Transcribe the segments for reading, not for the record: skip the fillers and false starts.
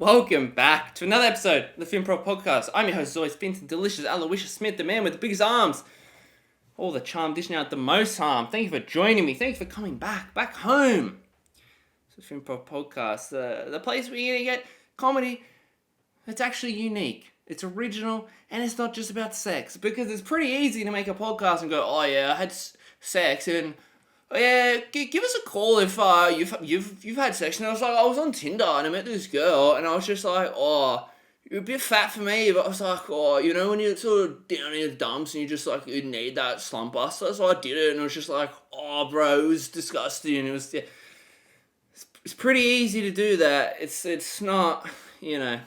Welcome back to another episode of the Finprov podcast. I'm your host, as always, Vincent Delicious Aloysius Smith, the man with the biggest arms. All the charm dishing out the most harm. Thank you for joining me. Thank you for coming back home. It's the Finprov podcast, the place where you're going to get comedy that's actually unique. It's original, and it's not just about sex. Because it's pretty easy to make a podcast and go, oh yeah, I had sex, and oh, yeah, give us a call if you've had sex. And I was like, I was on Tinder and I met this girl, and I was just like, oh, you're a bit fat for me. But I was like, oh, you know, when you're sort of down in the dumps and you just like you need that slump buster. So I did it, and I was just like, oh, bro, it was disgusting. It was, yeah, it's pretty easy to do that. It's not, you know,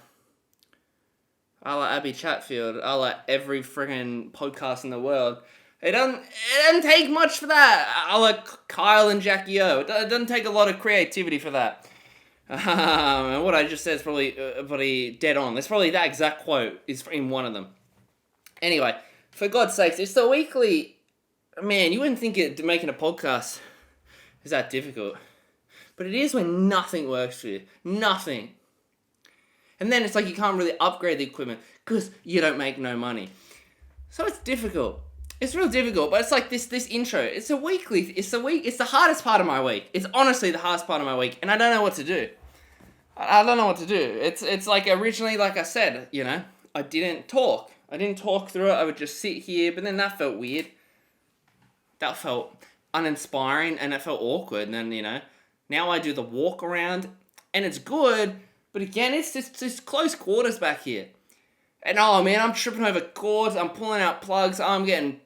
I like Abby Chatfield. I like every friggin' podcast in the world. It doesn't take much for that. I like Kyle and Jackie O. It doesn't take a lot of creativity for that. And what I just said is probably dead on. That's probably that exact quote is in one of them. Anyway, for God's sakes, it's the weekly. Man, you wouldn't think making a podcast is that difficult. But it is when nothing works for you. Nothing. And then it's like you can't really upgrade the equipment because you don't make no money. So it's difficult. It's real difficult, but it's like this intro. It's the hardest part of my week. It's honestly the hardest part of my week, and I don't know what to do. I don't know what to do. It's like originally, like I said, you know, I didn't talk through it. I would just sit here, but then that felt weird. That felt uninspiring, and it felt awkward. And then, you know, now I do the walk around, and it's good, but again, it's just close quarters back here. And oh man, I'm tripping over cords, I'm pulling out plugs, I'm getting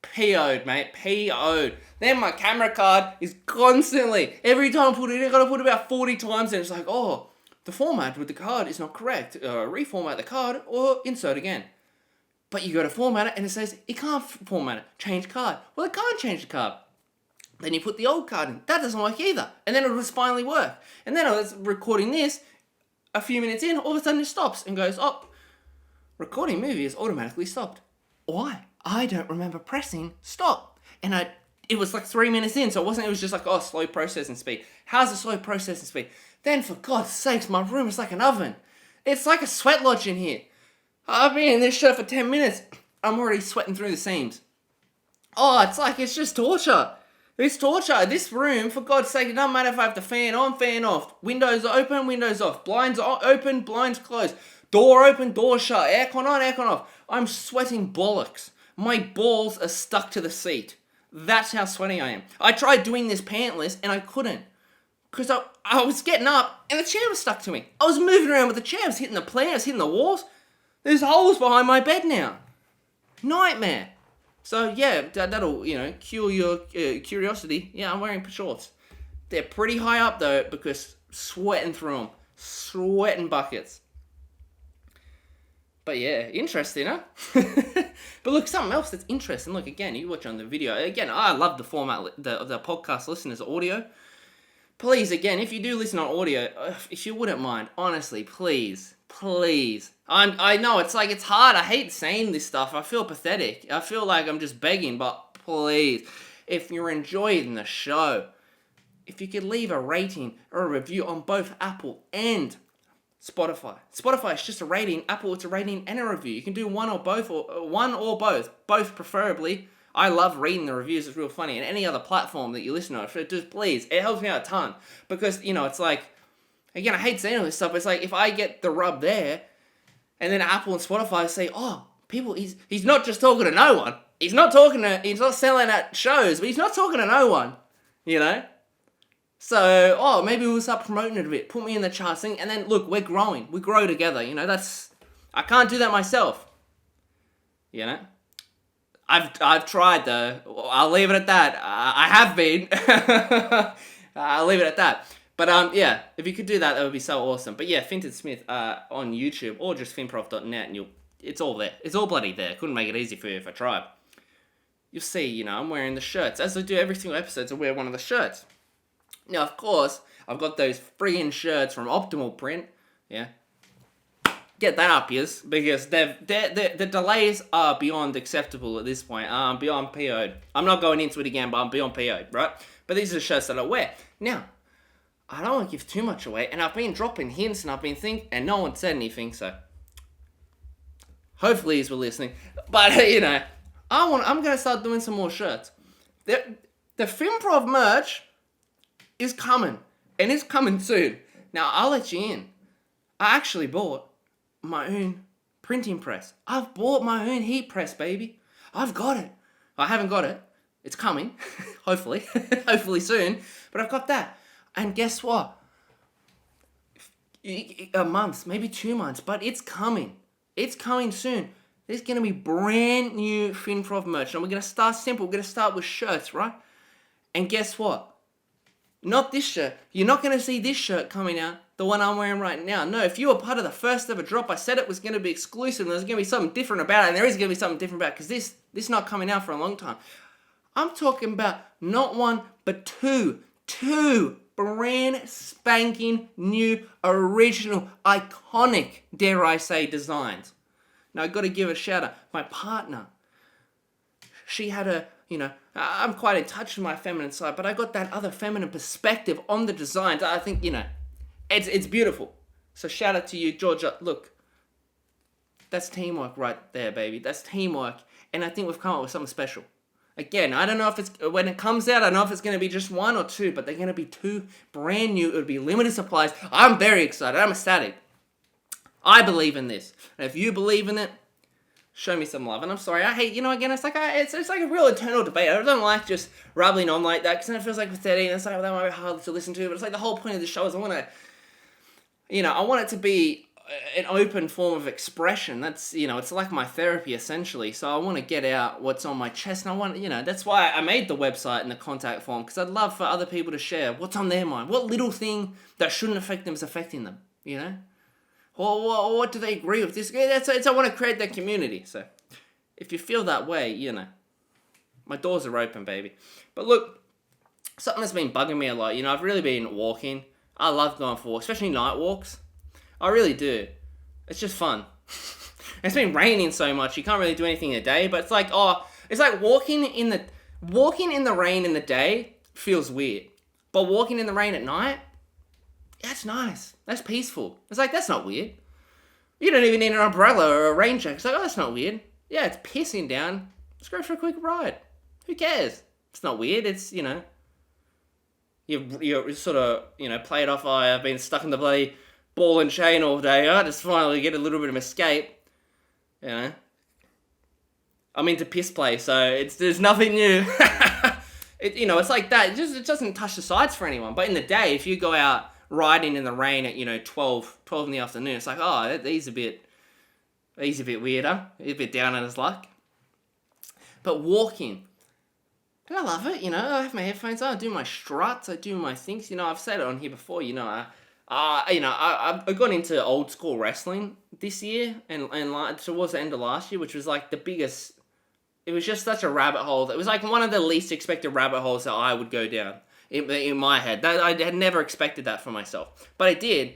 PO'd, mate. PO'd. Then my camera card is constantly, every time I put it in, I gotta put it about 40 times, and it's like, oh, the format with the card is not correct. Reformat the card or insert again. But you go to format it, and it says, it can't format it. Change card. Well, it can't change the card. Then you put the old card in. That doesn't work either. And then it was finally work. And then I was recording this, a few minutes in, all of a sudden it stops and goes, oh, recording movie is automatically stopped. Why? I don't remember pressing stop. And it was like 3 minutes in, so it was just like, oh, slow processing speed. How's the slow processing speed? Then for God's sakes, my room is like an oven. It's like a sweat lodge in here. I've been in this shirt for 10 minutes. I'm already sweating through the seams. Oh, it's just torture. It's torture. This room, for God's sake, it doesn't matter if I have the fan on, fan off. Windows open, windows off. Blinds open, blinds closed. Door open, door shut. Aircon on, aircon off. I'm sweating bollocks. My balls are stuck to the seat. That's how sweaty I am. I tried doing this pantless and I couldn't. Because I was getting up and the chair was stuck to me. I was moving around with the chair. I was hitting the plant, I was hitting the walls. There's holes behind my bed now. Nightmare. So yeah, that'll, you know, cure your curiosity. Yeah, I'm wearing shorts. They're pretty high up though because sweating through them. Sweating buckets. But yeah, interesting, huh? But look, something else that's interesting. Look, again, you watch on the video. Again, I love the format, the podcast listeners audio. Please, again, if you do listen on audio, if you wouldn't mind, honestly, please. I know, it's like, it's hard. I hate saying this stuff. I feel pathetic. I feel like I'm just begging, but please, if you're enjoying the show, if you could leave a rating or a review on both Apple and Spotify. Spotify is just a rating. Apple, it's a rating and a review. You can do one or both. Both preferably. I love reading the reviews. It's real funny. And any other platform that you listen to, just please, it helps me out a ton. Because, you know, it's like, again, I hate saying all this stuff, but it's like, if I get the rub there, and then Apple and Spotify say, oh, people, he's not just talking to no one. He's not selling at shows, but he's not talking to no one. You know? So, oh, maybe we'll start promoting it a bit. Put me in the charts thing. And then, look, we're growing. We grow together. You know, I can't do that myself. You know? I've tried, though. I'll leave it at that. I have been. I'll leave it at that. But, yeah, if you could do that, that would be so awesome. But, yeah, Finton Smith on YouTube or just finprov.net, and it's all there. It's all bloody there. Couldn't make it easy for you if I tried. You'll see, you know, I'm wearing the shirts. As I do every single episode, I wear one of the shirts. Now, of course, I've got those friggin' shirts from Optimal Print, yeah. Get that up, yes, because the delays are beyond acceptable at this point. I'm beyond PO'd. I'm not going into it again, but I'm beyond PO'd, right? But these are the shirts that I wear. Now, I don't want to give too much away, and I've been dropping hints, and I've been thinking, and no one said anything, so hopefully he's listening. But you know, I'm gonna start doing some more shirts. The Finprov merch is coming, and it's coming soon. Now I'll let you in. I actually bought my own printing press. I've bought my own heat press, baby. I've got it. I haven't got it. It's coming, hopefully, hopefully soon. But I've got that. And guess what? A month, maybe 2 months, but it's coming. It's coming soon. There's going to be brand new Finprov merch. And we're going to start simple. We're going to start with shirts, right? And guess what? Not this shirt. You're not going to see this shirt coming out, the one I'm wearing right now. No, if you were part of the first ever drop, I said it was going to be exclusive and there's going to be something different about it. And there is going to be something different about it because this is not coming out for a long time. I'm talking about not one, but two brand spanking new, original, iconic, dare I say, designs. Now, I've got to give a shout out. My partner, she had a, I'm quite in touch with my feminine side, but I got that other feminine perspective on the designs. I think, it's beautiful. So shout out to you, Georgia. Look, that's teamwork right there, baby. That's teamwork. And I think we've come up with something special. Again, I don't know if it's, when it comes out, I don't know if it's going to be just one or two, but they're going to be two brand new. It would be limited supplies. I'm very excited. I'm ecstatic. I believe in this. And if you believe in it, show me some love. And I'm sorry, I hate, again, it's like a real eternal debate. I don't like just rambling on like that, because then it feels like pathetic, and it's like, that might be hard to listen to, but it's like the whole point of the show is I want it to be an open form of expression. That's, it's like my therapy essentially. So I want to get out what's on my chest, and I want, that's why I made the website and the contact form, because I'd love for other people to share what's on their mind. What little thing that shouldn't affect them is affecting them, Or what do they agree with this? I want to create that community. So if you feel that way, my doors are open, baby. But look, something that's been bugging me a lot, I've really been walking. I love going for walks, especially night walks. I really do. It's just fun. It's been raining so much, you can't really do anything in a day, but it's like walking in the rain in the day feels weird. But walking in the rain at night, that's nice. That's peaceful. It's like, that's not weird. You don't even need an umbrella or a rain jacket. It's like, oh, that's not weird. Yeah, it's pissing down. Let's go for a quick ride. Who cares? It's not weird. It's, you sort of, play it off. I've been stuck in the bloody ball and chain all day. I just finally get a little bit of escape. I'm into piss play, so there's nothing new. It's like that. It doesn't touch the sides for anyone. But in the day, if you go out riding in the rain at 12 in the afternoon, it's like, oh, he's a bit weirder. He's a bit down on his luck. But walking, and I love it. I have my headphones on. I do my struts. I do my things. I've said it on here before. I've gone into old school wrestling this year and towards the end of last year, which was like the biggest. It was just such a rabbit hole. It was like one of the least expected rabbit holes that I would go down in my head. I had never expected that for myself, but I did.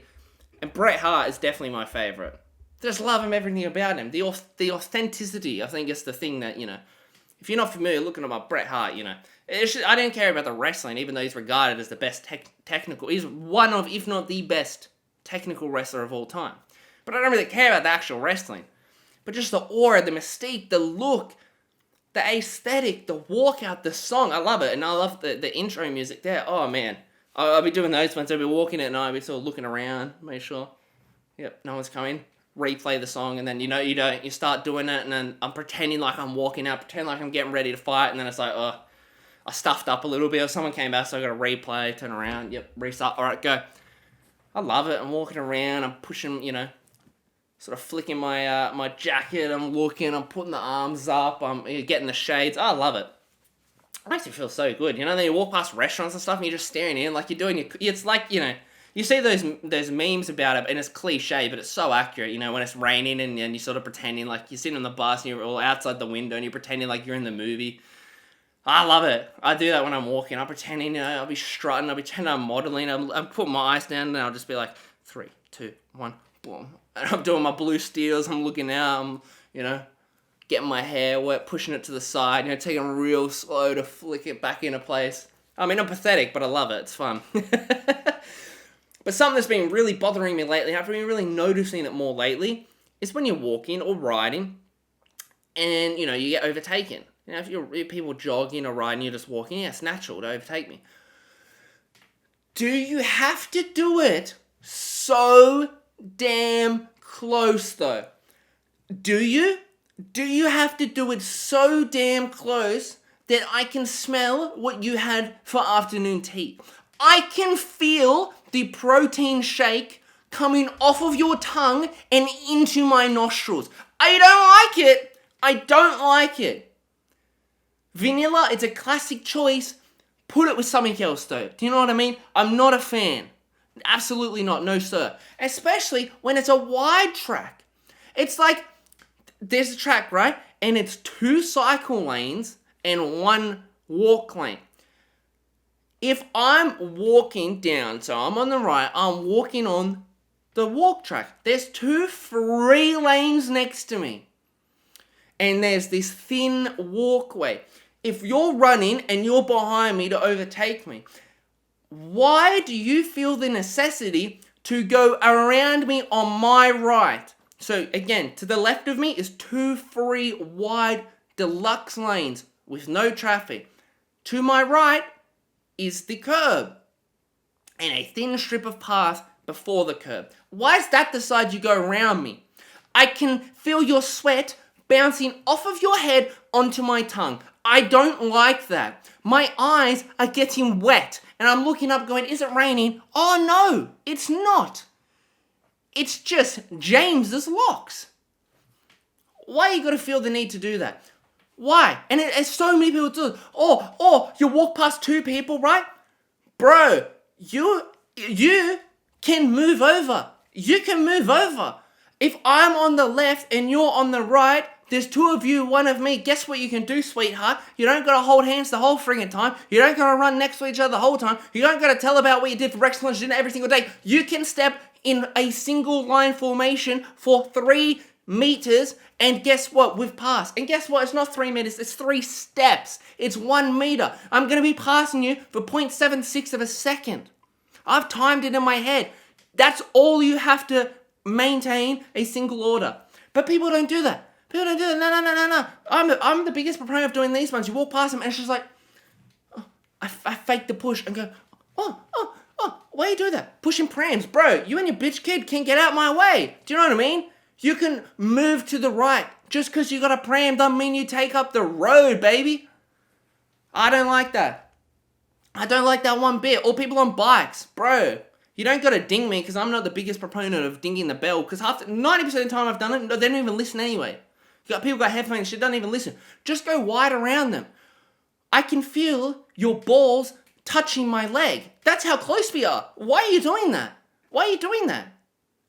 And Bret Hart is definitely my favorite. Just love him, everything about him. The authenticity, I think, is the thing that, if you're not familiar looking at Bret Hart, I don't care about the wrestling, even though he's regarded as the best technical. He's one of, if not the best technical wrestler of all time. But I don't really care about the actual wrestling. But just the aura, the mystique, the look, the aesthetic, the walkout, the song. I love it. And I love the intro music there. Oh, man. I'll be doing those ones. I'll be walking at night. I'll be sort of looking around. Make sure. Yep, no one's coming. Replay the song. And then, you start doing it. And then I'm pretending like I'm walking out. Pretend like I'm getting ready to fight. And then it's like, oh, I stuffed up a little bit. Or someone came back. So I got to replay. Turn around. Yep, restart. All right, go. I love it. I'm walking around. I'm pushing, sort of flicking my my jacket. I'm looking. I'm putting the arms up. I'm getting the shades. I love it. It makes me feel so good. Then you walk past restaurants and stuff and you're just staring in like you're doing it's like, you see those memes about it and it's cliche, but it's so accurate, when it's raining and you're sort of pretending like you're sitting on the bus and you're all outside the window and you're pretending like you're in the movie. I love it. I do that when I'm walking. I'm pretending, I'll be strutting. I'll be pretending I'm modeling. I'm putting my eyes down and I'll just be like, 3, 2, 1, boom. And I'm doing my blue steels. I'm looking out. I'm, getting my hair wet, pushing it to the side, taking it real slow to flick it back into place. I mean, I'm pathetic, but I love it. It's fun. But something that's been really bothering me lately, I've been really noticing it more lately, is when you're walking or riding and, you get overtaken. If you're people jogging or riding, you're just walking, it's natural to overtake me. Do you have to do it so damn close, though? Do you? Do you have to do it so damn close that I can smell what you had for afternoon tea? I can feel the protein shake coming off of your tongue and into my nostrils. I don't like it. I don't like it. Vanilla, it's a classic choice. Put it with something else, though. Do you know what I mean? I'm not a fan. Absolutely not. No, sir. Especially when it's a wide track. It's like, there's a track, right? And it's 2 cycle lanes and 1 walk lane. If I'm walking down, so I'm on the right, I'm walking on the walk track. There's 2 free lanes next to me. And there's this thin walkway. If you're running and you're behind me to overtake me, why do you feel the necessity to go around me on my right? So again, to the left of me is 2 free wide deluxe lanes with no traffic. To my right is the curb and a thin strip of path before the curb. Why is that the side you go around me? I can feel your sweat bouncing off of your head onto my tongue. I don't like that. My eyes are getting wet and I'm looking up going, is it raining? Oh no, it's not. It's just James's locks. Why you gotta feel the need to do that? Why? And it's so many people do it. Oh, you walk past 2 people, right? Bro, you can move over. You can move over. If I'm on the left and you're on the right, there's 2 of you, 1 of me. Guess what you can do, sweetheart? You don't gotta hold hands the whole friggin' time. You don't gotta run next to each other the whole time. You don't gotta tell about what you did for breakfast, lunch, dinner every single day. You can step in a single line formation for 3 meters, and guess what? We've passed. And guess what? It's not 3 meters, it's 3 steps. It's 1 meter. I'm gonna be passing you for 0.76 of a second. I've timed it in my head. That's all you have to maintain a single order. But people don't do that. People don't do that. No. I'm the biggest proponent of doing these ones. You walk past them and it's just like, I fake the push and go, why you do that? Pushing prams. Bro, you and your bitch kid can get out my way. Do you know what I mean? You can move to the right. Just because you got a pram doesn't mean you take up the road, baby. I don't like that. I don't like that one bit. Or people on bikes. Bro, you don't got to ding me because I'm not the biggest proponent of dinging the bell because 90% of the time I've done it, they don't even listen anyway. You got people got headphones and shit, don't even listen. Just go wide around them. I can feel your balls touching my leg. That's how close we are. Why are you doing that? Why are you doing that?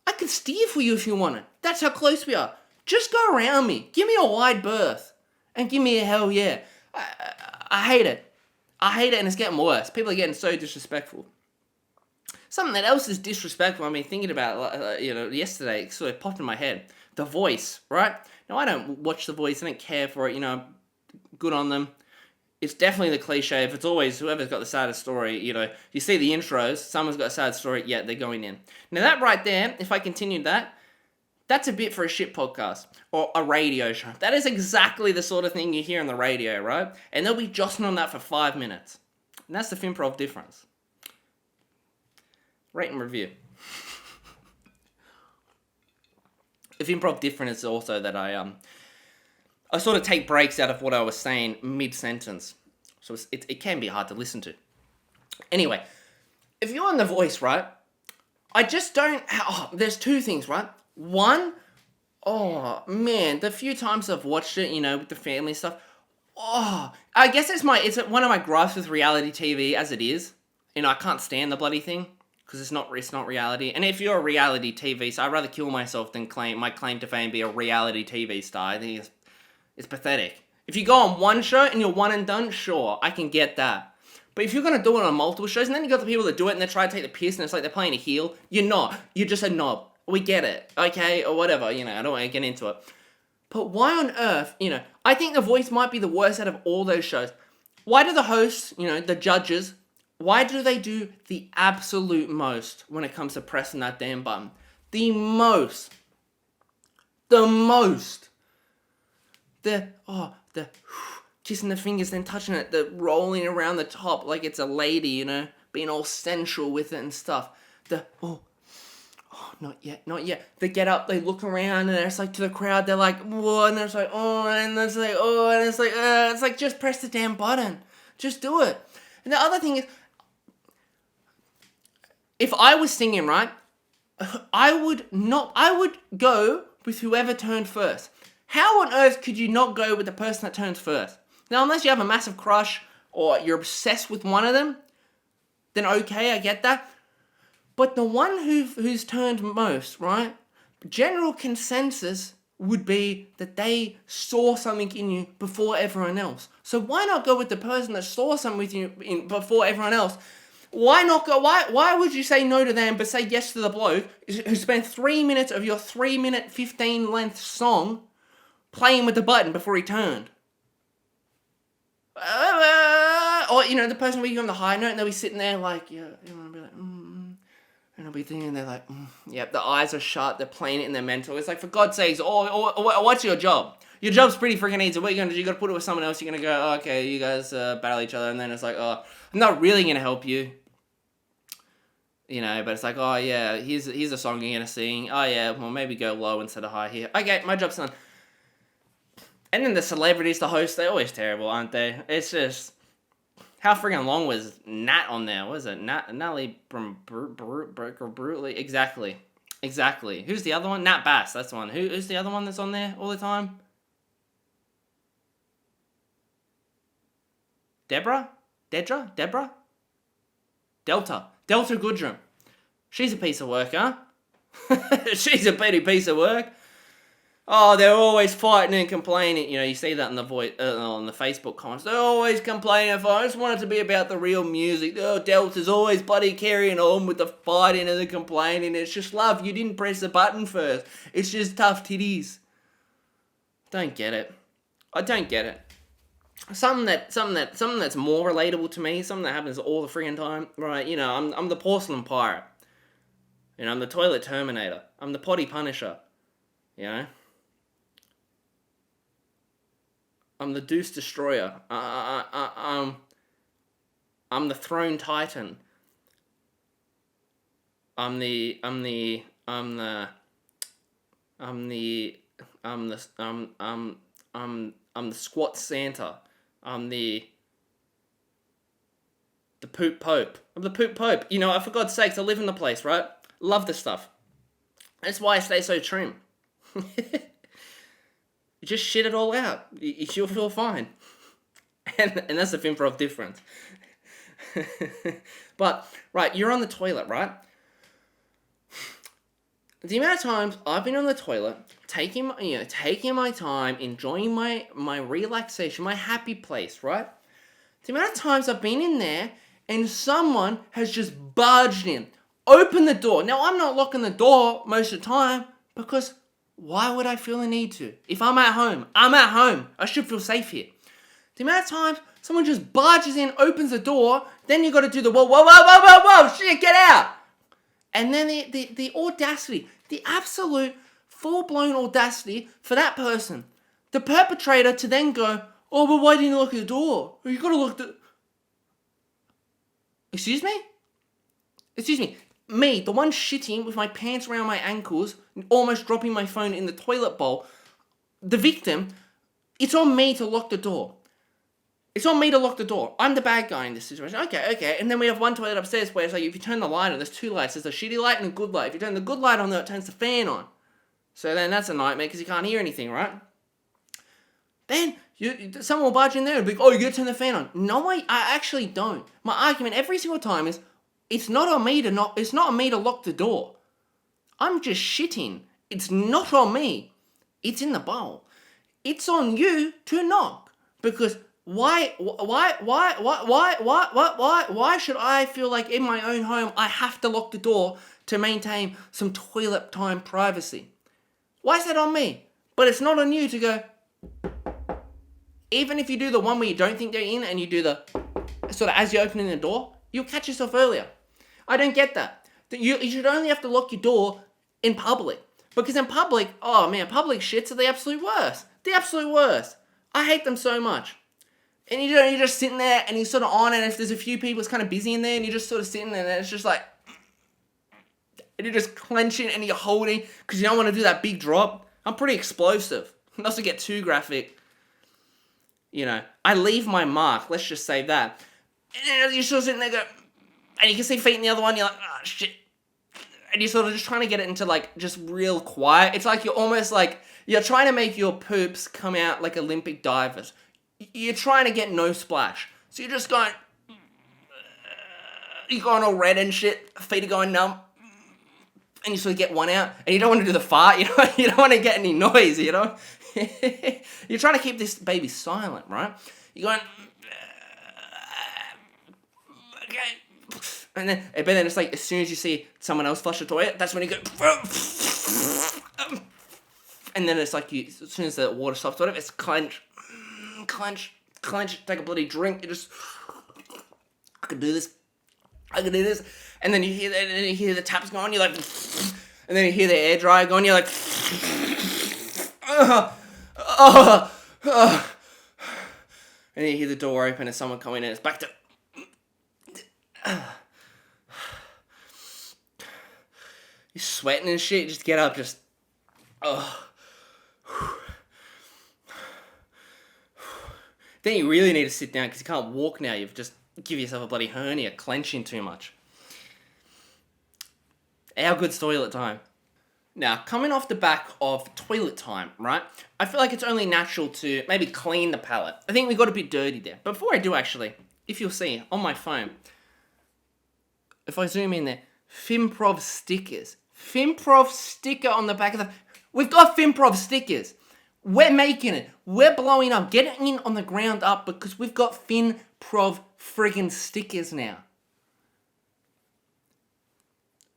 I could steer for you if you wanted. That's how close we are. Just go around me. Give me a wide berth. And give me a hell yeah. I hate it. I hate it and it's getting worse. People are getting so disrespectful. Something that else is disrespectful I've been thinking about, yesterday, it sort of popped in my head. The Voice, right? Now, I don't watch The Voice. I don't care for it. Good on them. It's definitely the cliche. If it's always whoever's got the saddest story, you see the intros, someone's got a sad story, yeah, they're going in. Now, that right there, if I continued that, that's a bit for a shit podcast or a radio show. That is exactly the sort of thing you hear on the radio, right? And they'll be jostling on that for 5 minutes. And that's the Finprov difference. Rate and review. The Finprov difference is also that I sort of take breaks out of what I was saying mid-sentence. So it can be hard to listen to. Anyway, if you're on The Voice, right, I just don't... there's 2 things, right? One, the few times I've watched it, with the family stuff, I guess it's one of my gripes with reality TV as it is. I can't stand the bloody thing. Because it's not reality. And if you're a reality TV star, I'd rather kill myself than my claim to fame be a reality TV star. I think it's pathetic. If you go on one show and you're one and done, sure, I can get that. But if you're going to do it on multiple shows, and then you got the people that do it and they try to take the piss and it's like they're playing a heel, you're not. You're just a knob. We get it, okay? Or whatever, I don't want to get into it. But why on earth, I think The Voice might be the worst out of all those shows. Why do the hosts, the judges, Why do they do the absolute most when it comes to pressing that damn button? The most. The most. The kissing the fingers, then touching it, the rolling around the top like it's a lady, you know, being all sensual with it and stuff. Not yet. They get up, they look around, and it's like to the crowd, they're like, whoa, and it's like, oh, and it's like, oh, and it's like, just press the damn button. Just do it. And the other thing is, if I was singing, right, I would go with whoever turned first. How on earth could you not go with the person that turns first? Now, unless you have a massive crush or you're obsessed with one of them, then okay, I get that. But the one who's turned most, right? General consensus would be that they saw something in you before everyone else. So why not go with the person that saw something with you before everyone else? Why not go? Why would you say no to them but say yes to the bloke who spent 3 minutes of your 3-minute 15 length song playing with the button before he turned? Or, you know, the person where you on the high note and they'll be sitting there like, yeah, you want to be like, and I'll be thinking, they're like, yep, the eyes are shut, they're playing it in their mental. It's like, for God's sakes, what's your job? Your job's pretty freaking easy. What are you going to do? You got to put it with someone else. You're going to go, oh, okay, you guys battle each other. And then it's like, oh, I'm not really going to help you. You know, but it's like, oh, yeah, here's a song you're going to sing. Oh, yeah, well, maybe go low instead of high here. Okay, my job's done. And then the celebrities, the hosts, they're always terrible, aren't they? It's just... How friggin' long was Nat on there? What is it? Natalie Brutally? Exactly. Who's the other one? Nat Bass, that's the one. Who's the other one that's on there all the time? Deborah? Delta Goodrum. She's a piece of work, huh? She's a petty piece of work. Oh, they're always fighting and complaining. You know, you see that on the on the Facebook comments. They're always complaining. I just want it to be about the real music. Oh, Delta's always bloody carrying on with the fighting and the complaining. It's just love. You didn't press the button first. It's just tough titties. Don't get it. I don't get it. Something that's more relatable to me. Something that happens all the freaking time. Right? You know, I'm the porcelain pirate. You know, I'm the toilet terminator. I'm the potty punisher. You know. I'm the Deuce Destroyer. I'm the Throne Titan. I'm the Squat Santa. I'm the Poop Pope. I'm the Poop Pope. You know, for God's sakes, I live in the place, right? Love this stuff. That's why I stay so trim. You just shit it all out. You'll feel fine. And that's the Finprov difference. But, right, you're on the toilet, right? The amount of times I've been on the toilet, taking my time, enjoying my relaxation, my happy place, right? The amount of times I've been in there and someone has just barged in, opened the door. Now, I'm not locking the door most of the time because... why would I feel the need to? If I'm at home, I should feel safe here. The amount of times someone just barges in, opens the door, then you got to do the whoa, shit, get out. And then the audacity, the absolute full-blown audacity for that person, the perpetrator, to then go, oh, but why didn't you lock the door? You got to lock the... Excuse me? Me, the one shitting with my pants around my ankles, almost dropping my phone in the toilet bowl, the victim, it's on me to lock the door. I'm the bad guy in this situation. Okay. And then we have one toilet upstairs where it's like, if you turn the light on, there's two lights. There's a shitty light and a good light. If you turn the good light on, though, it turns the fan on. So then that's a nightmare because you can't hear anything, right? Then someone will barge in there and be like, oh, you got to turn the fan on. No, I actually don't. My argument every single time is, it's not on me to lock the door. I'm just shitting. It's not on me. It's in the bowl. It's on you to knock. Because why should I feel like in my own home I have to lock the door to maintain some toilet time privacy? Why is that on me? But it's not on you to go, even if you do the one where you don't think they're in and you do the, sort of as you're opening the door, You'll catch yourself earlier. I don't get that. You should only have to lock your door in public. Because in public, oh man, public shits are the absolute worst. The absolute worst. I hate them so much. And you're just sitting there and you're sort of on, and if there's a few people, it's kind of busy in there, and you're just sort of sitting there, and it's just like, and you're just clenching and you're holding because you don't want to do that big drop. I'm pretty explosive. Not to get too graphic. I leave my mark. Let's just say that. And you're sort of sitting there go, and you can see feet in the other one. You're like, oh shit. And you're sort of just trying to get it into like just real quiet. It's like you're almost like you're trying to make your poops come out like Olympic divers. You're trying to get no splash. So you're just going, you're going all red and shit. Feet are going numb. And you sort of get one out. And you don't want to do the fart. You don't want to get any noise, You're trying to keep this baby silent, right? You're going, okay. But then it's like as soon as you see someone else flush a toilet, that's when you go, and then it's like as soon as the water stops, whatever, it's clench, take a bloody drink. You just, I can do this, and then you hear the taps going, you're like, and then you hear the air dryer going, you're like, and then you hear the door open and someone coming in. It's back to. You're sweating and shit. Just get up. Just. Then you really need to sit down because you can't walk now. You've just give yourself a bloody hernia, clenching too much. Our good toilet time. Now, coming off the back of toilet time, right? I feel like it's only natural to maybe clean the palate. I think we got a bit dirty there. But before I do, actually, if you'll see on my phone, if I zoom in there, Finprov stickers. Finprov sticker on the back of the... We've got Finprov stickers. We're making it. We're blowing up. Getting in on the ground up because we've got Finprov friggin' stickers now.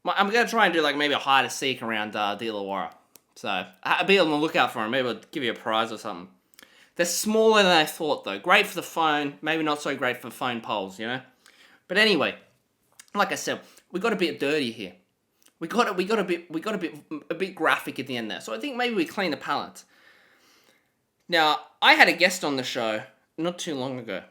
I'm going to try and do like maybe a hide and seek around the Illawarra. So, I'll be on the lookout for them. Maybe I'll give you a prize or something. They're smaller than I thought though. Great for the phone. Maybe not so great for phone poles, But anyway, like I said, we got a bit dirty here. We got a bit graphic at the end there. So I think maybe we clean the palate. Now, I had a guest on the show not too long ago.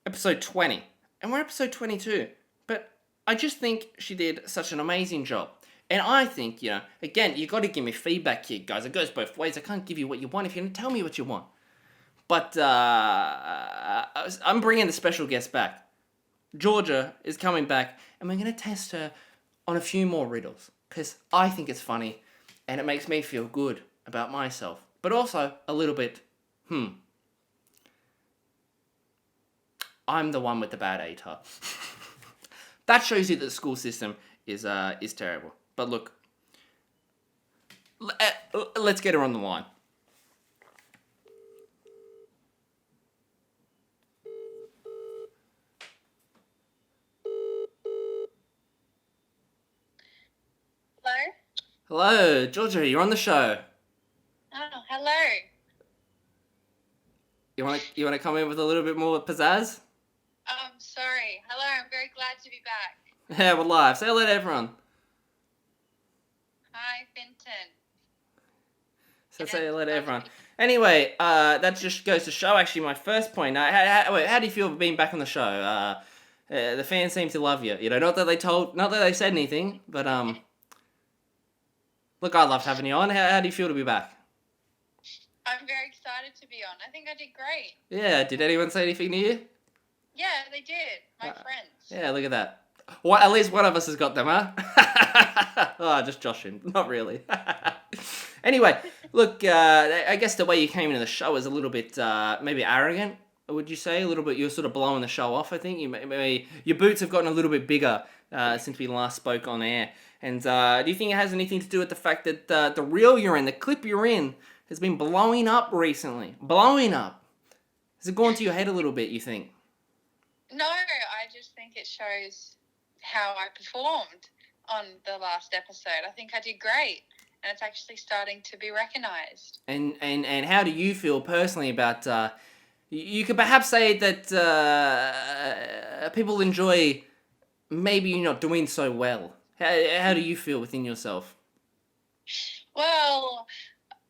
Episode 20. And we're episode 22. But I just think she did such an amazing job. And I think, again, you got to give me feedback here, guys. It goes both ways. I can't give you what you want if you don't tell me what you want. But I'm bringing the special guest back. Georgia is coming back, and we're going to test her on a few more riddles. Because I think it's funny, and it makes me feel good about myself. But also a little bit, I'm the one with the bad ATAR. That shows you that the school system is terrible. But look, let's get her on the line. Hello, Georgia, you're on the show. Oh, hello. You want to come in with a little bit more pizzazz? Sorry. Hello, I'm very glad to be back. Yeah, we're live. Say hello to everyone. Hi, Finton. So say hello to everyone. Anyway, that just goes to show actually my first point. How do you feel being back on the show? The fans seem to love you. Not that they said anything, but look, I loved having you on. How do you feel to be back? I'm very excited to be on. I think I did great. Yeah, did anyone say anything to you? Yeah, they did. My friends. Yeah, look at that. Well, at least one of us has got them, huh? Oh, just joshing. Not really. Anyway, look, I guess the way you came into the show is a little bit maybe arrogant, would you say? A little bit, you're sort of blowing the show off, I think. Maybe your boots have gotten a little bit bigger since we last spoke on air. And do you think it has anything to do with the fact that the reel you're in, the clip you're in, has been blowing up recently? Blowing up. Has it gone to your head a little bit, you think? No, I just think it shows how I performed on the last episode. I think I did great, and it's actually starting to be recognised. And how do you feel personally about... you could perhaps say that people enjoy maybe you're not doing so well. How do you feel within yourself? Well,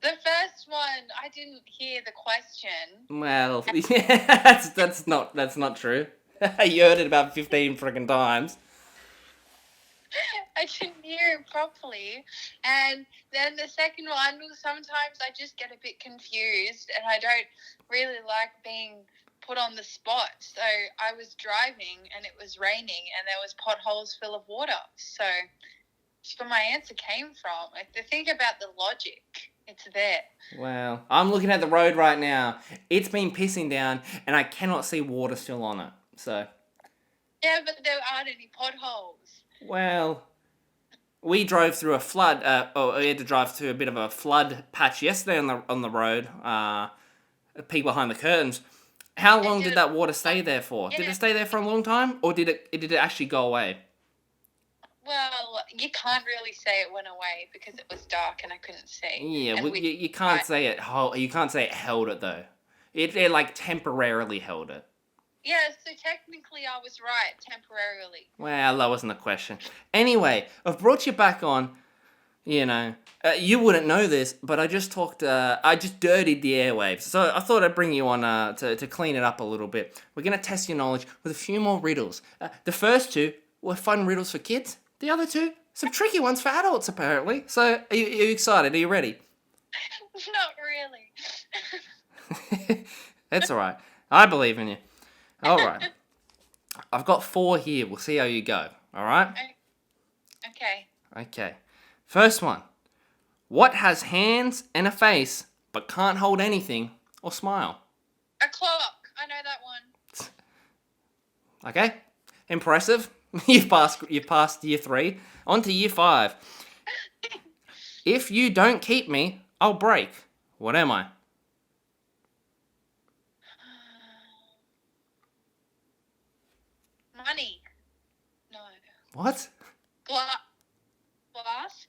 the first one, I didn't hear the question. Well, yeah, that's not true. You heard it about 15 freaking times. I didn't hear it properly. And then the second one, sometimes I just get a bit confused and I don't really like being put on the spot. So I was driving and it was raining and there was potholes full of water. So that's where my answer came from. Like, to think about the logic, it's there. Well, I'm looking at the road right now. It's been pissing down and I cannot see water still on it. So, Yeah, but there aren't any potholes. well, we drove through a flood. We had to drive through a bit of a flood patch yesterday on the road. Peek behind the curtains. How long did that water stay there for? Did it stay there for a long time, or did it actually go away? Well, you can't really say it went away because it was dark and I couldn't see. Yeah, you can't say it. You can't say it held it though. It like temporarily held it. Yeah, so technically I was right, temporarily. Well, that wasn't a question. Anyway, I've brought you back on. You know, you wouldn't know this, but I just dirtied the airwaves. So I thought I'd bring you on to clean it up a little bit. We're going to test your knowledge with a few more riddles. The first two were fun riddles for kids. The other two, some tricky ones for adults, apparently. So are you excited? Are you ready? Not really. That's all right. I believe in you. All right. I've got 4 here. We'll see how you go. All right? Okay. Okay. First one. What has hands and a face but can't hold anything or smile? A clock. I know that one. Okay? Impressive. You've passed year 3. On to year 5. If you don't keep me, I'll break. What am I? Money. No. What? Glass.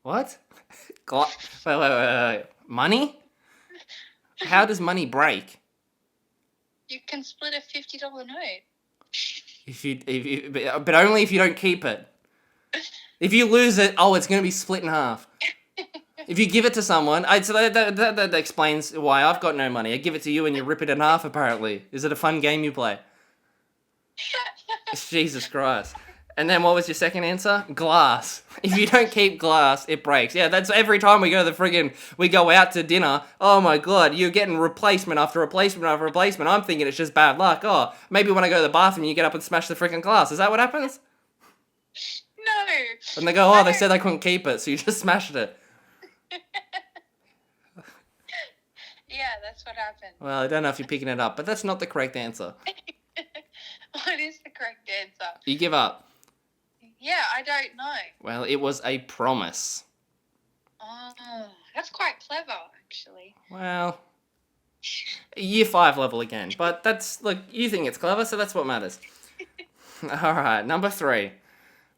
What? Wait. Money? How does money break? You can split a $50 note. But only if you don't keep it. If you lose it, it's going to be split in half. If you give it to someone, so that explains why I've got no money. I give it to you and you rip it in half, apparently. Is it a fun game you play? Jesus Christ. And then what was your second answer? Glass. If you don't keep glass, it breaks. Yeah, that's every time we go out to dinner. Oh my God, you're getting replacement after replacement after replacement. I'm thinking it's just bad luck. Oh, maybe when I go to the bathroom, you get up and smash the freaking glass. Is that what happens? No. And they go, they said they couldn't keep it, so you just smashed it. Yeah, that's what happened. Well, I don't know if you're picking it up, but that's not the correct answer. What is the correct answer? You give up. Yeah, I don't know. Well, it was a promise. Oh, that's quite clever, actually. Well, year 5 level again. But you think it's clever, so that's what matters. All right, number 3.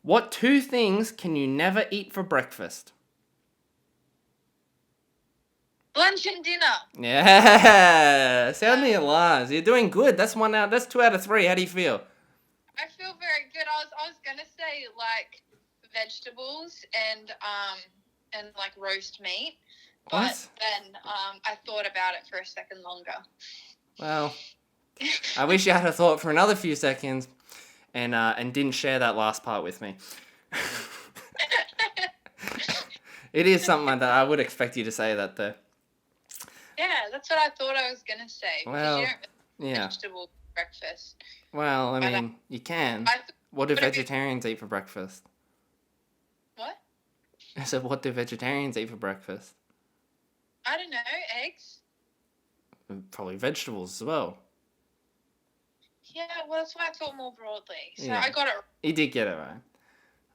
What 2 things can you never eat for breakfast? Lunch and dinner. Yeah, sound the alarms. You're doing good. That's 2 out of 3. How do you feel? I feel very good. I was gonna say like vegetables and like roast meat, but What? then I thought about it for a second longer. Well, I wish you had a thought for another few seconds, and didn't share that last part with me. It is something like that. I would expect you to say that though. Yeah, that's what I thought I was gonna say. Well, you don't yeah. vegetable breakfast. Well, I mean, you can. What do vegetarians eat for breakfast? What? I said, what do vegetarians eat for breakfast? I don't know. Eggs. Probably vegetables as well. Yeah, well, that's why I thought more broadly. So Yeah. I got it. You did get it right.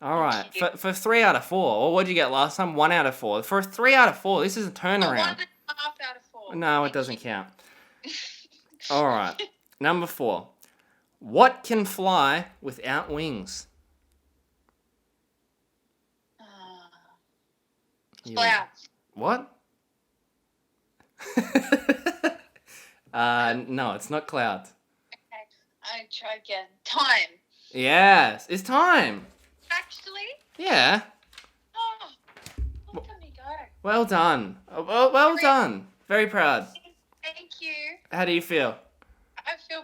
All right. For 3 out of 4, or what did you get last time? 1 out of 4. For 3 out of 4, this is a turnaround. 1.5 out of 4. No, it doesn't count. All right. Number 4. What can fly without wings? Clouds. What? No, it's not clouds. Okay, I try again. Time. Yes, it's time. Actually? Yeah. Oh, look at me go. Well done. Well done. Very proud. Thank you. How do you feel? I feel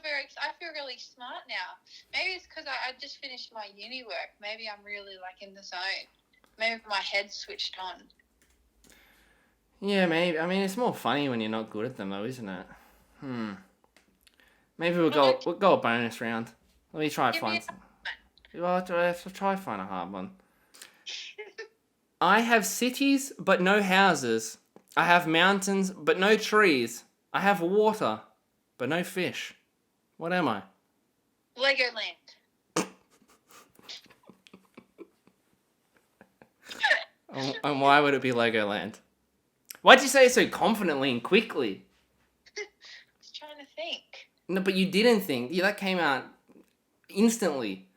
really smart now. Maybe it's because I just finished my uni work. Maybe I'm really like in the zone. Maybe my head's switched on. Yeah, maybe. I mean, it's more funny when you're not good at them, though, isn't it? Maybe we'll go a bonus round. Let me try Give find me a some. Well, I have to try find a hard one. I have cities but no houses. I have mountains but no trees. I have water but no fish. What am I? Legoland. And why would it be Legoland? Why'd you say it so confidently and quickly? I was trying to think. No, but you didn't think. Yeah, that came out instantly.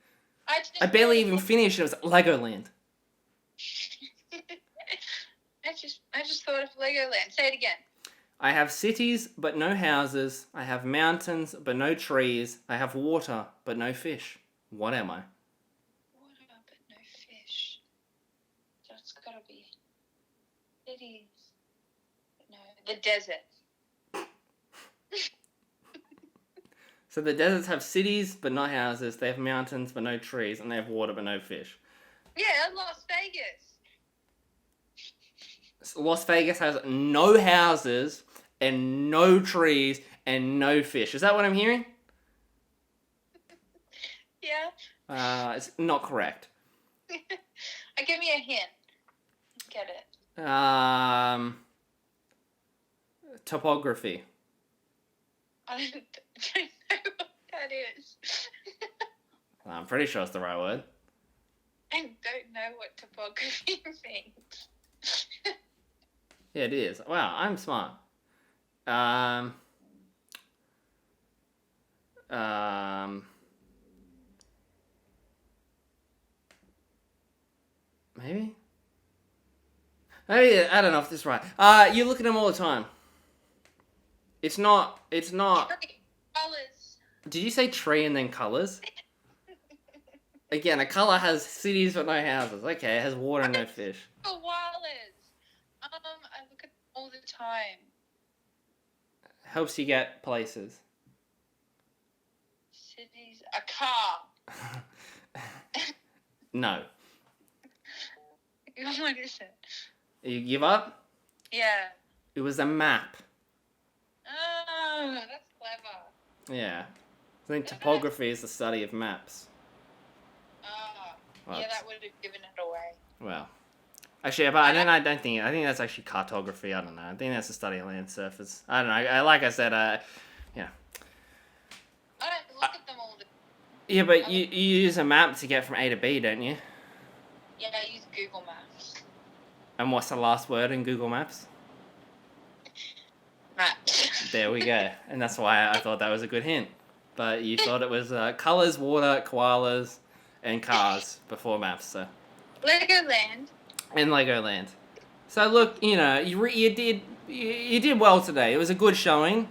I I barely even finished. It was Legoland. I just thought of Legoland. Say it again. I have cities but no houses. I have mountains but no trees. I have water but no fish. What am I? Water but no fish. That's gotta be cities. No, the desert. So the deserts have cities but not houses. They have mountains but no trees. And they have water but no fish. Yeah, Las Vegas. Las Vegas has no houses and no trees and no fish. Is that what I'm hearing? Yeah. It's not correct. Give me a hint. Get it. Topography. I don't know what that is. I'm pretty sure it's the right word. I don't know what topography means. Yeah, it is. Wow, I'm smart. Maybe? Maybe, I don't know if this is right. You look at them all the time. It's not. Colours. Did you say tree and then colours? Again, a colour has cities but no houses. Okay, it has water and no fish. Koalas. I look at them all the time. Helps you get places. Cities. A car. No. What is it? You give up? Yeah. It was a map. Oh, that's clever. Yeah. I think topography is the study of maps. Yeah, that would have given it away. Well, actually, but I don't think. I think that's actually cartography. I don't know. I think that's the study of land surface. I don't know. Like I said, yeah. I don't look at them all the. Yeah, but you use a map to get from A to B, don't you? Yeah, I use Google Maps. And what's the last word in Google Maps? Maps. There we go. And that's why I thought that was a good hint. But you thought it was colours, water, koalas, and cars before maps. So. Legoland. And Legoland. So look, you know, you did well today. It was a good showing.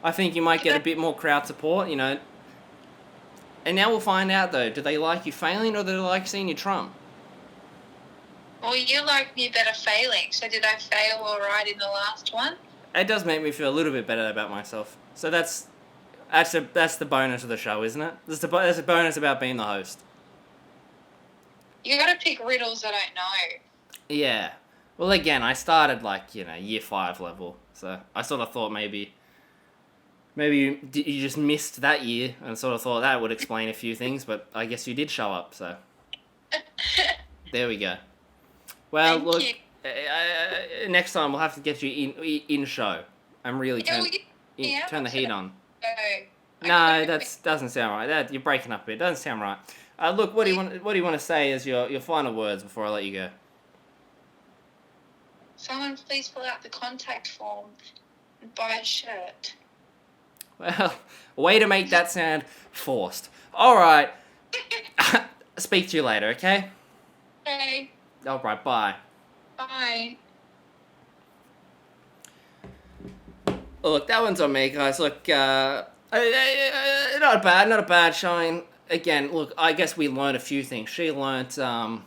I think you might get a bit more crowd support, you know. And now we'll find out though. Do they like you failing or do they like seeing you trump? Well, you like me better failing. So did I fail all right in the last one? It does make me feel a little bit better about myself. So that's the bonus of the show, isn't it? There's a bonus about being the host. You gotta pick riddles that I know. Yeah. Well, again, I started like, you know, year 5 level. So I sort of thought maybe you just missed that year and sort of thought that would explain a few things, but I guess you did show up, so. There we go. Well, Thank look, you. Next time we'll have to get you in show. I'm really turn the heat on. No, that doesn't sound right. You're breaking up a bit. It doesn't sound right. Look, what do you want to say as your final words before I let you go? Someone please fill out the contact form and buy a shirt. Well, way to make that sound forced. All right. Speak to you later, okay? Okay. All right, bye. Bye. Look, that one's on me, guys. Look, not a bad showing. again, look, I guess we learned a few things. She learnt, well,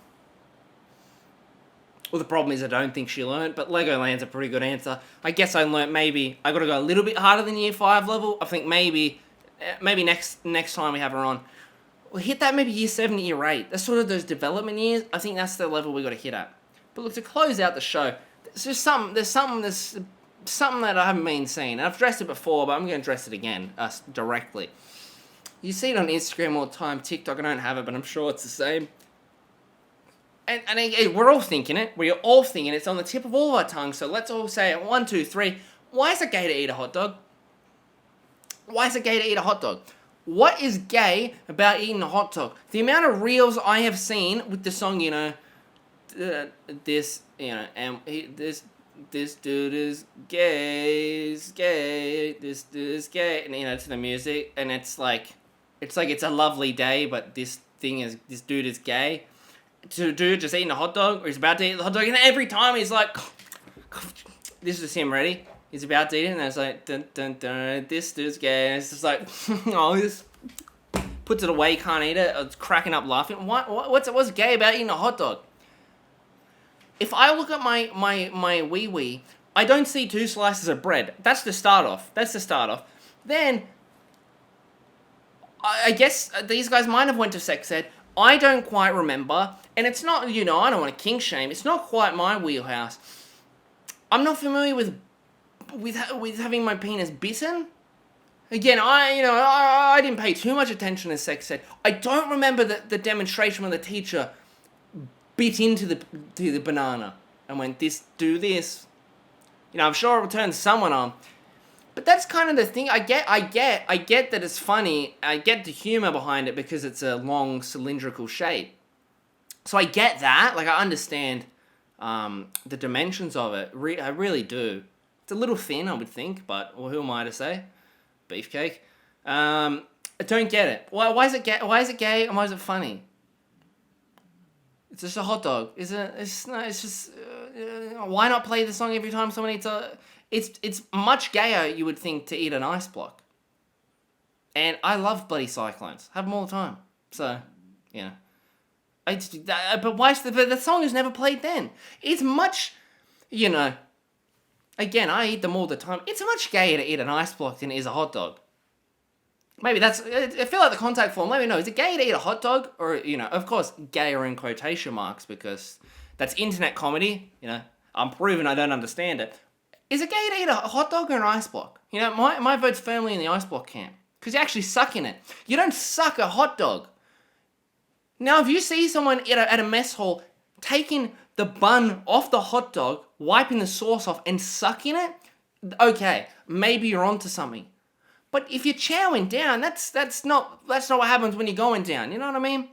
the problem is I don't think she learnt, but Legoland's a pretty good answer. I guess I learnt maybe I got to go a little bit harder than Year 5 level. I think maybe next time we have her on, we'll hit that maybe Year 7 to Year 8. That's sort of those development years. I think that's the level we got to hit at. But look, to close out the show, there's something that I haven't been seeing. I've addressed it before, but I'm going to address it again, directly. You see it on Instagram all the time, TikTok, I don't have it, but I'm sure it's the same. And we're all thinking it. We're all thinking it. It's on the tip of all of our tongues, so let's all say it. 1, 2, 3. Why is it gay to eat a hot dog? Why is it gay to eat a hot dog? What is gay about eating a hot dog? The amount of reels I have seen with the song, this dude is gay, this dude is gay, and to the music, and it's like it's a lovely day, but this dude is gay. To a dude just eating a hot dog, or he's about to eat the hot dog, and every time he's like, this is him, ready? He's about to eat it, and it's like, dun dun dun, this dude's gay, and it's just like, oh, he just puts it away, can't eat it, it's cracking up laughing. What's gay about eating a hot dog? If I look at my wee, I don't see 2 slices of bread. That's the start off. Then, I guess these guys might have went to sex ed. I don't quite remember. And it's not, I don't want to kink shame. It's not quite my wheelhouse. I'm not familiar with having my penis bitten. Again, I didn't pay too much attention to sex ed. I don't remember the demonstration when the teacher bit into the banana and went, do this. I'm sure it will turn someone on. But that's kind of the thing. I get that it's funny. I get the humor behind it because it's a long cylindrical shape. So I get that. Like, I understand the dimensions of it. I really do. It's a little thin, I would think, but who am I to say? Beefcake. I don't get it. Why is it gay? Why is it gay and why is it funny? It's just a hot dog. It's just why not play the song every time someone eats a... It's much gayer, you would think, to eat an ice block. And I love bloody cyclones. Have them all the time. So, but why? But the song is never played then. It's much, again, I eat them all the time. It's much gayer to eat an ice block than it is a hot dog. Maybe I feel like the contact form, let me know, is it gay to eat a hot dog? Or, of course, gayer in quotation marks because that's internet comedy. I'm proving I don't understand it. Is it gay to eat a hot dog or an ice block? My vote's firmly in the ice block camp. Because you actually suck in it. You don't suck a hot dog. Now, if you see someone at a mess hall taking the bun off the hot dog, wiping the sauce off, and sucking it, okay, maybe you're onto something. But if you're chowing down, that's not what happens when you're going down. You know what I mean?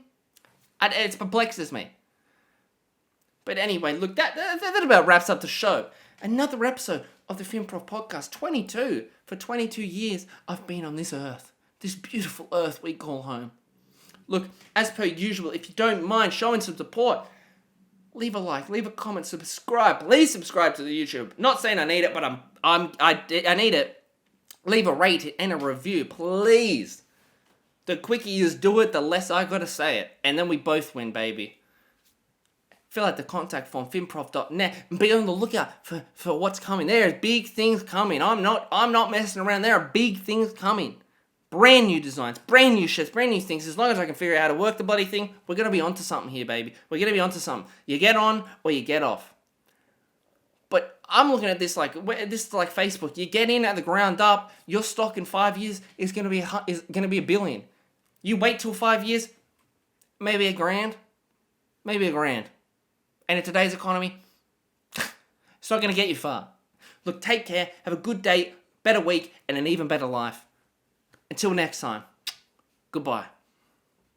It perplexes me. But anyway, look, that about wraps up the show. Another episode of the Finprov podcast, 22. For 22 years, I've been on this earth. This beautiful earth we call home. Look, as per usual, if you don't mind showing some support, leave a like, leave a comment, subscribe. Please subscribe to the YouTube. Not saying I need it, but I need it. Leave a rate and a review, please. The quicker you do it, the less I gotta say it. And then we both win, baby. Fill out the contact form, finprov.net, and be on the lookout for what's coming. There's big things coming. I'm not messing around. There are big things coming. Brand new designs, brand new shits, brand new things. As long as I can figure out how to work the bloody thing, we're going to be onto something here, baby. We're going to be onto something. You get on or you get off. But I'm looking at this like Facebook. You get in at the ground up, your stock in 5 years is going to be $1 billion. You wait till 5 years, maybe $1,000, maybe $1,000. And in today's economy, it's not going to get you far. Look, take care, have a good day, better week, and an even better life. Until next time, goodbye.